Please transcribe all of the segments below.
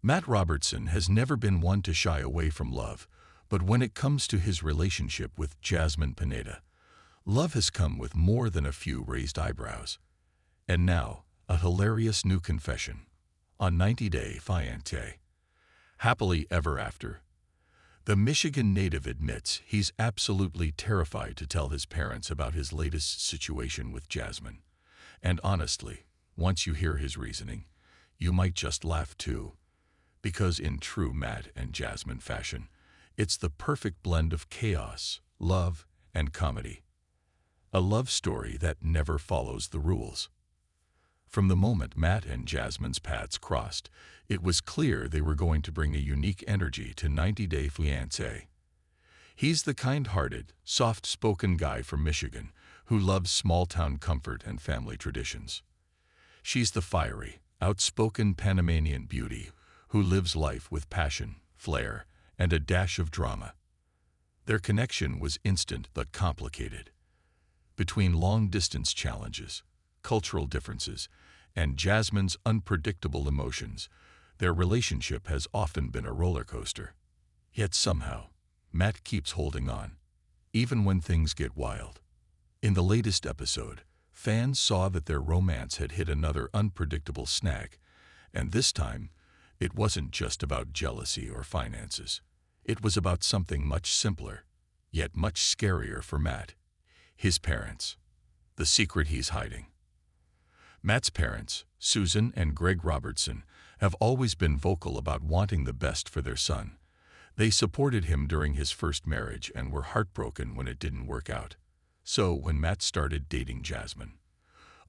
Matt Robertson has never been one to shy away from love, but when it comes to his relationship with Jasmine Pineda, love has come with more than a few raised eyebrows. And now, a hilarious new confession on 90 Day Fiancé. Happily ever after. The Michigan native admits he's absolutely terrified to tell his parents about his latest situation with Jasmine. And honestly, once you hear his reasoning, you might just laugh too. Because in true Matt and Jasmine fashion, it's the perfect blend of chaos, love, and comedy. A love story that never follows the rules. From the moment Matt and Jasmine's paths crossed, it was clear they were going to bring a unique energy to 90 Day Fiancé. He's the kind-hearted, soft-spoken guy from Michigan who loves small-town comfort and family traditions. She's the fiery, outspoken Panamanian beauty who lives life with passion, flair, and a dash of drama. Their connection was instant but complicated. Between long-distance challenges, cultural differences, and Jasmine's unpredictable emotions, their relationship has often been a roller coaster. Yet somehow, Matt keeps holding on, even when things get wild. In the latest episode, fans saw that their romance had hit another unpredictable snag, and this time, it wasn't just about jealousy or finances. It was about something much simpler, yet much scarier for Matt. His parents. The secret he's hiding. Matt's parents, Susan and Greg Robertson, have always been vocal about wanting the best for their son. They supported him during his first marriage and were heartbroken when it didn't work out. So when Matt started dating Jasmine,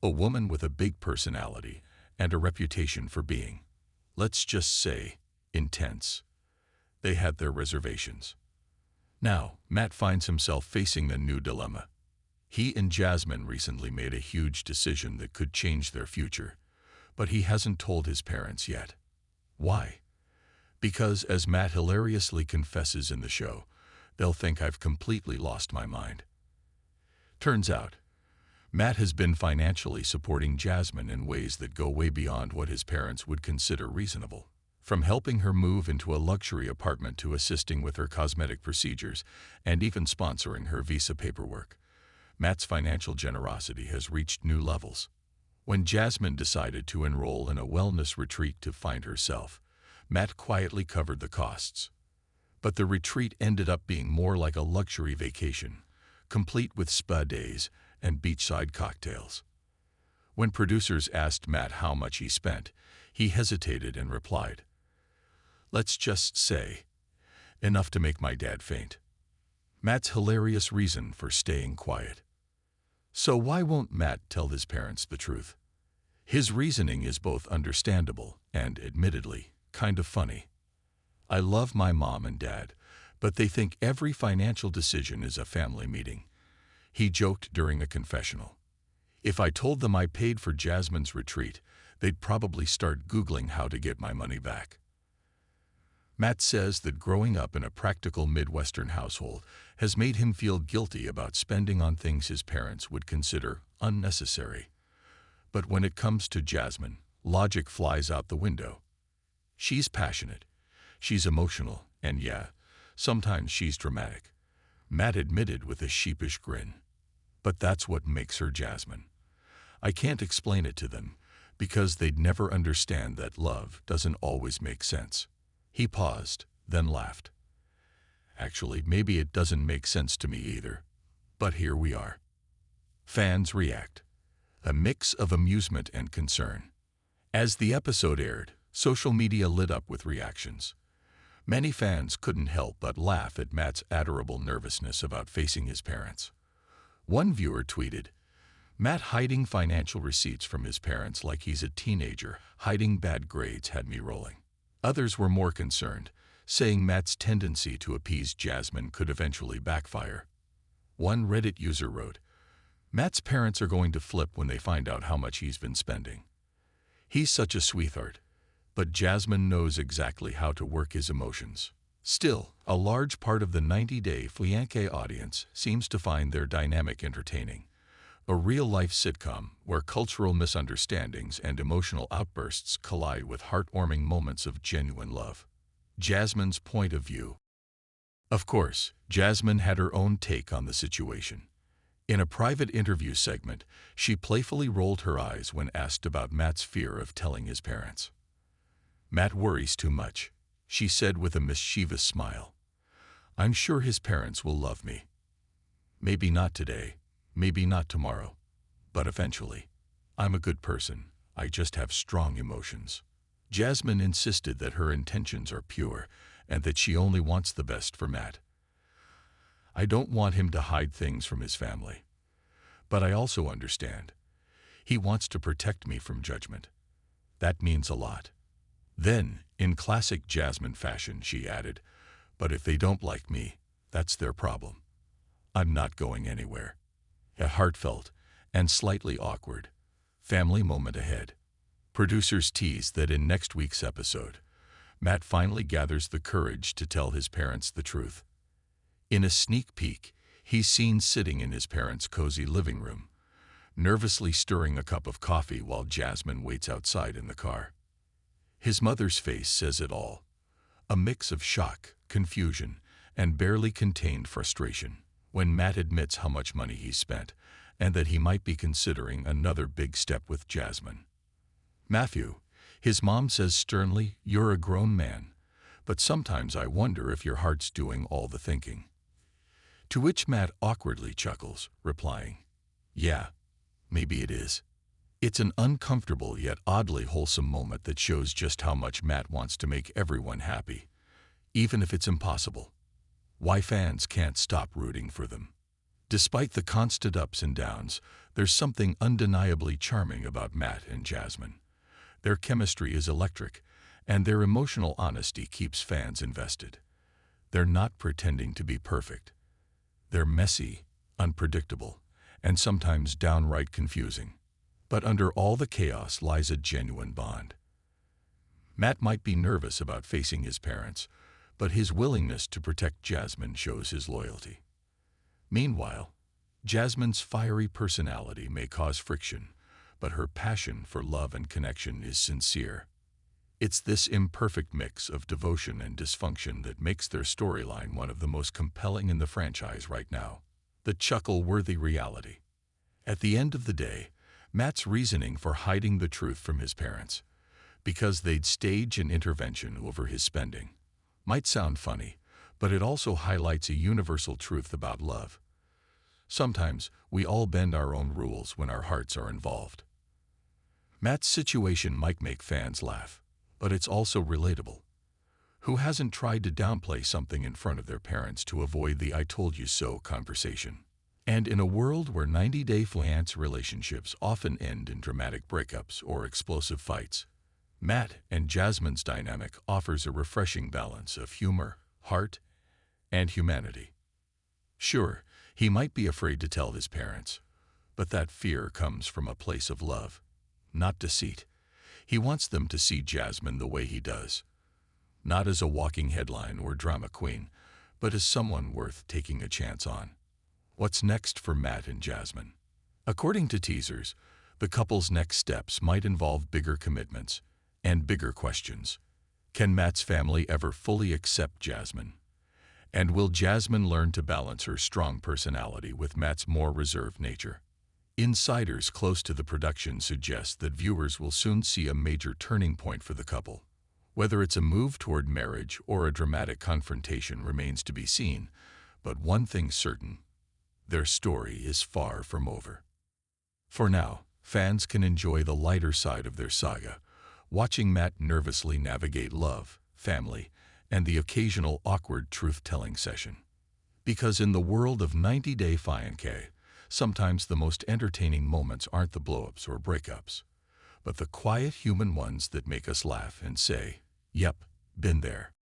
a woman with a big personality and a reputation for being, let's just say, intense, they had their reservations. Now, Matt finds himself facing a new dilemma. He and Jasmine recently made a huge decision that could change their future, but he hasn't told his parents yet. Why? Because, as Matt hilariously confesses in the show, they'll think I've completely lost my mind. Turns out, Matt has been financially supporting Jasmine in ways that go way beyond what his parents would consider reasonable. From helping her move into a luxury apartment to assisting with her cosmetic procedures and even sponsoring her visa paperwork, Matt's financial generosity has reached new levels. When Jasmine decided to enroll in a wellness retreat to find herself, Matt quietly covered the costs. But the retreat ended up being more like a luxury vacation, complete with spa days and beachside cocktails. When producers asked Matt how much he spent, he hesitated and replied, "Let's just say, enough to make my dad faint." Matt's hilarious reason for staying quiet. So why won't Matt tell his parents the truth? His reasoning is both understandable and, admittedly, kind of funny. "I love my mom and dad, but they think every financial decision is a family meeting," he joked during a confessional. "If I told them I paid for Jasmine's retreat, they'd probably start Googling how to get my money back." Matt says that growing up in a practical Midwestern household has made him feel guilty about spending on things his parents would consider unnecessary. But when it comes to Jasmine, logic flies out the window. She's passionate, she's emotional, and yeah, sometimes she's dramatic, Matt admitted with a sheepish grin. But that's what makes her Jasmine. I can't explain it to them, because they'd never understand that love doesn't always make sense. He paused, then laughed. Actually, maybe it doesn't make sense to me either. But here we are. Fans react. A mix of amusement and concern. As the episode aired, social media lit up with reactions. Many fans couldn't help but laugh at Matt's adorable nervousness about facing his parents. One viewer tweeted, "Matt hiding financial receipts from his parents like he's a teenager hiding bad grades had me rolling." Others were more concerned, saying Matt's tendency to appease Jasmine could eventually backfire. One Reddit user wrote, "Matt's parents are going to flip when they find out how much he's been spending. He's such a sweetheart, but Jasmine knows exactly how to work his emotions." Still, a large part of the 90 Day Fiancé audience seems to find their dynamic entertaining. a real-life sitcom where cultural misunderstandings and emotional outbursts collide with heartwarming moments of genuine love. Jasmine's point of view. Of course, Jasmine had her own take on the situation. In a private interview segment, she playfully rolled her eyes when asked about Matt's fear of telling his parents. "Matt worries too much," she said with a mischievous smile. "I'm sure his parents will love me. Maybe not today, maybe not tomorrow, but eventually. I'm a good person, I just have strong emotions." Jasmine insisted that her intentions are pure and that she only wants the best for Matt. "I don't want him to hide things from his family. But I also understand. He wants to protect me from judgment. That means a lot." Then, in classic Jasmine fashion, she added, "But if they don't like me, that's their problem. I'm not going anywhere." A heartfelt and slightly awkward family moment ahead. Producers tease that in next week's episode, Matt finally gathers the courage to tell his parents the truth. In a sneak peek, he's seen sitting in his parents' cozy living room, nervously stirring a cup of coffee while Jasmine waits outside in the car. His mother's face says it all, a mix of shock, confusion, and barely contained frustration, when Matt admits how much money he's spent and that he might be considering another big step with Jasmine. "Matthew," his mom says sternly, "you're a grown man, but sometimes I wonder if your heart's doing all the thinking." To which Matt awkwardly chuckles, replying, "Yeah, maybe it is." It's an uncomfortable yet oddly wholesome moment that shows just how much Matt wants to make everyone happy, even if it's impossible. Why fans can't stop rooting for them. Despite the constant ups and downs, there's something undeniably charming about Matt and Jasmine. Their chemistry is electric, and their emotional honesty keeps fans invested. They're not pretending to be perfect. They're messy, unpredictable, and sometimes downright confusing. But under all the chaos lies a genuine bond. Matt might be nervous about facing his parents, but his willingness to protect Jasmine shows his loyalty. Meanwhile, Jasmine's fiery personality may cause friction, but her passion for love and connection is sincere. It's this imperfect mix of devotion and dysfunction that makes their storyline one of the most compelling in the franchise right now. The chuckle-worthy reality. At the end of the day, Matt's reasoning for hiding the truth from his parents, because they'd stage an intervention over his spending, might sound funny, but it also highlights a universal truth about love. Sometimes we all bend our own rules when our hearts are involved. Matt's situation might make fans laugh, but it's also relatable. Who hasn't tried to downplay something in front of their parents to avoid the "I told you so" conversation? And in a world where 90-day fiancé relationships often end in dramatic breakups or explosive fights, Matt and Jasmine's dynamic offers a refreshing balance of humor, heart, and humanity. Sure, he might be afraid to tell his parents, but that fear comes from a place of love, not deceit. He wants them to see Jasmine the way he does, not as a walking headline or drama queen, but as someone worth taking a chance on. What's next for Matt and Jasmine? According to teasers, the couple's next steps might involve bigger commitments and bigger questions. Can Matt's family ever fully accept Jasmine? And will Jasmine learn to balance her strong personality with Matt's more reserved nature? Insiders close to the production suggest that viewers will soon see a major turning point for the couple. Whether it's a move toward marriage or a dramatic confrontation remains to be seen, but one thing's certain: their story is far from over. For now, fans can enjoy the lighter side of their saga, watching Matt nervously navigate love, family, and the occasional awkward truth-telling session. Because in the world of 90-Day Fiancé, sometimes the most entertaining moments aren't the blow-ups or breakups, but the quiet human ones that make us laugh and say, "Yep, been there."